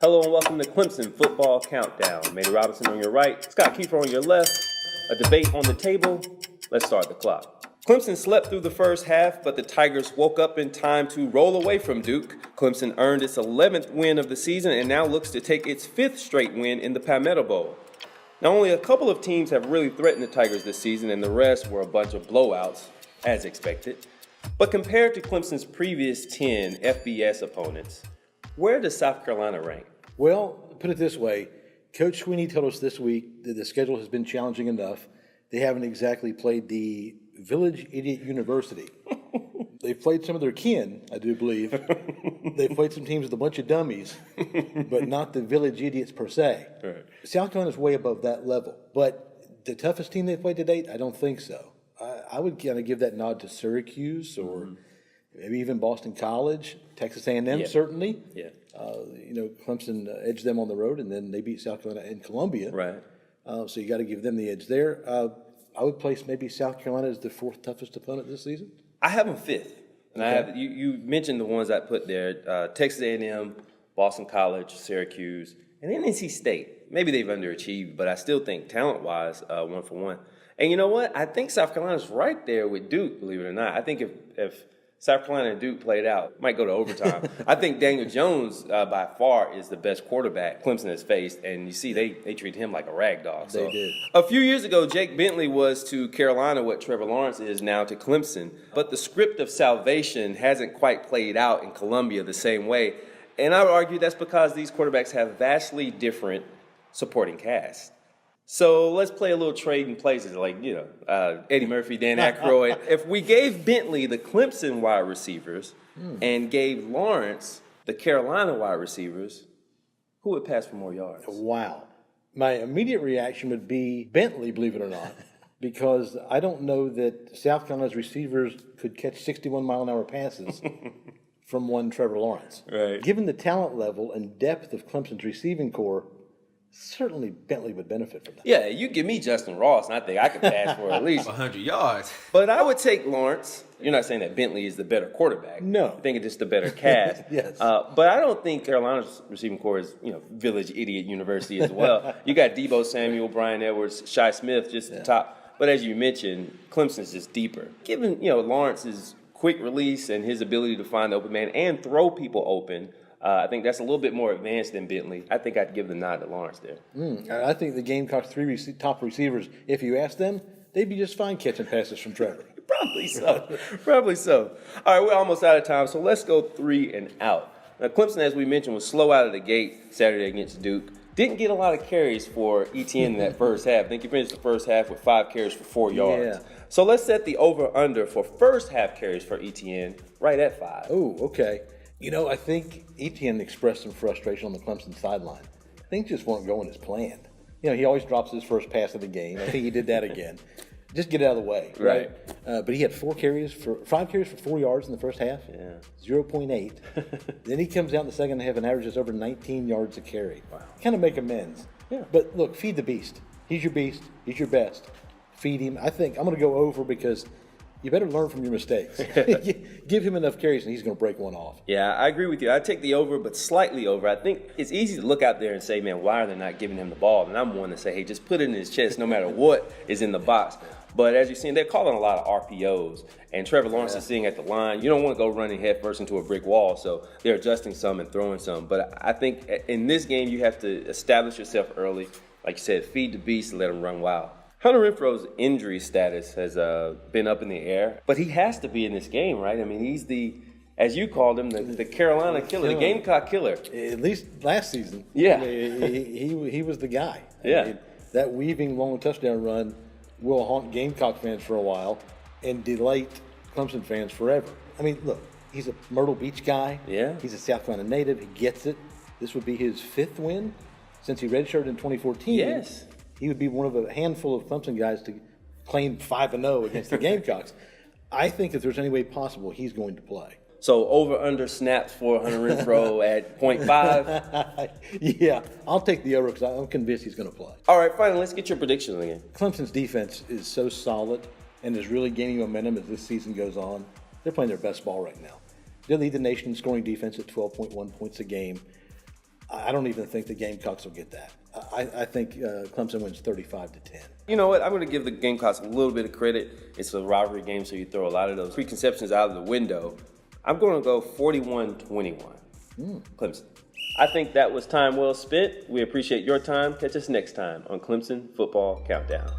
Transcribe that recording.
Hello and welcome to Clemson Football Countdown. Manny Robinson on your right, Scott Kiefer on your left. A debate on the table. Let's start the clock. Clemson slept through the first half, but the Tigers woke up in time to roll away from Duke. Clemson earned its 11th win of the season and now looks to take its 5th straight win in the Palmetto Bowl. Now, only a couple of teams have really threatened the Tigers this season, and the rest were a bunch of blowouts, as expected. But compared to Clemson's previous 10 FBS opponents, where does South Carolina rank? Well, put it this way. Coach Sweeney told us this week that the schedule has been challenging enough. They haven't exactly played the Village Idiot University. They've played some of their kin, I do believe. They've played some teams with a bunch of dummies, but not the Village Idiots per se. Right. South Carolina's way above that level. But the toughest team they've played to date, I don't think so. I would kind of give that nod to Syracuse or maybe even Boston College, Texas A&M certainly. Yeah. Clemson edged them on the road, and then they beat South Carolina in Columbia. Right. So you got to give them the edge there. I would place maybe South Carolina as the 4th toughest opponent this season. I have them 5th. And Okay. I have you mentioned the ones I put there: Texas A&M, Boston College, Syracuse, and then NC State. Maybe they've underachieved, but I still think talent-wise, 1 for 1. And you know what? I think South Carolina's right there with Duke, believe it or not. I think if South Carolina and Duke played out, might go to overtime. I think Daniel Jones, by far, is the best quarterback Clemson has faced, and you see they treat him like a rag dog. So, They did. a few years ago, Jake Bentley was to Carolina what Trevor Lawrence is now to Clemson, but the script of salvation hasn't quite played out in Columbia the same way, and I would argue that's because these quarterbacks have vastly different supporting casts. So let's play a little trade in places like, Eddie Murphy, Dan Aykroyd. If we gave Bentley the Clemson wide receivers and gave Lawrence the Carolina wide receivers, who would pass for more yards? Wow. My immediate reaction would be Bentley, believe it or not, because I don't know that South Carolina's receivers could catch 61-mile-an-hour passes from one Trevor Lawrence. Right. Given the talent level and depth of Clemson's receiving corps, certainly Bentley would benefit from that. Yeah, you give me Justin Ross, and I think I could pass for at least 100 yards. But I would take Lawrence. You're not saying that Bentley is the better quarterback. No. I think it's just the better cast. Yes. But I don't think Carolina's receiving corps is, Village Idiot University as well. You got Debo Samuel, Brian Edwards, Shi Smith just at the top. But as you mentioned, Clemson's just deeper. Given, Lawrence's quick release and his ability to find the open man and throw people open, I think that's a little bit more advanced than Bentley. I think I'd give the nod to Lawrence there. I think the Gamecocks' 3 top receivers, if you ask them, they'd be just fine catching passes from Trevor. Probably so. Probably so. All right, we're almost out of time, so let's go 3 and out. Now, Clemson, as we mentioned, was slow out of the gate Saturday against Duke. Didn't get a lot of carries for ETN in that first half. I think he finished the first half with 5 carries for 4 yards. Yeah. So let's set the over-under for first half carries for ETN right at 5. Oh, okay. I think Etienne expressed some frustration on the Clemson sideline. Things just weren't going as planned. He always drops his first pass of the game. I think he did that again. Just get it out of the way. Right. But he had 5 carries for 4 yards in the first half. Yeah. 0.8. Then he comes out in the second half and averages over 19 yards a carry. Wow. Kind of make amends. Yeah. But look, feed the beast. He's your beast. He's your best. Feed him. I think I'm going to go over because you better learn from your mistakes. Give him enough carries and he's going to break one off. Yeah, I agree with you. I take the over, but slightly over. I think it's easy to look out there and say, man, why are they not giving him the ball? And I'm one to say, hey, just put it in his chest no matter what is in the box. But as you're seeing, they're calling a lot of RPOs. And Trevor Lawrence is sitting at the line. You don't want to go running head first into a brick wall. So they're adjusting some and throwing some. But I think in this game, you have to establish yourself early. Like you said, feed the beast and let him run wild. Hunter Renfro's injury status has been up in the air, but he has to be in this game, right? I mean, he's as you called him, the Carolina killer, the Gamecock killer. At least last season. Yeah. He was the guy. Yeah. That weaving long touchdown run will haunt Gamecock fans for a while and delight Clemson fans forever. I mean, look, he's a Myrtle Beach guy. Yeah. He's a South Carolina native. He gets it. This would be his 5th win since he redshirted in 2014. Yes. He would be one of a handful of Clemson guys to claim 5-0 against the Gamecocks. I think if there's any way possible, he's going to play. So over-under snaps for Hunter Renfro at 0.5. Yeah, I'll take the over because I'm convinced he's going to play. All right, finally, let's get your predictions again. Clemson's defense is so solid and is really gaining momentum as this season goes on. They're playing their best ball right now. They lead the nation in scoring defense at 12.1 points a game. I don't even think the Gamecocks will get that. I think Clemson wins 35-10. You know what? I'm going to give the Gamecocks a little bit of credit. It's a rivalry game, so you throw a lot of those preconceptions out of the window. I'm going to go 41-21. Clemson. I think that was time well spent. We appreciate your time. Catch us next time on Clemson Football Countdown.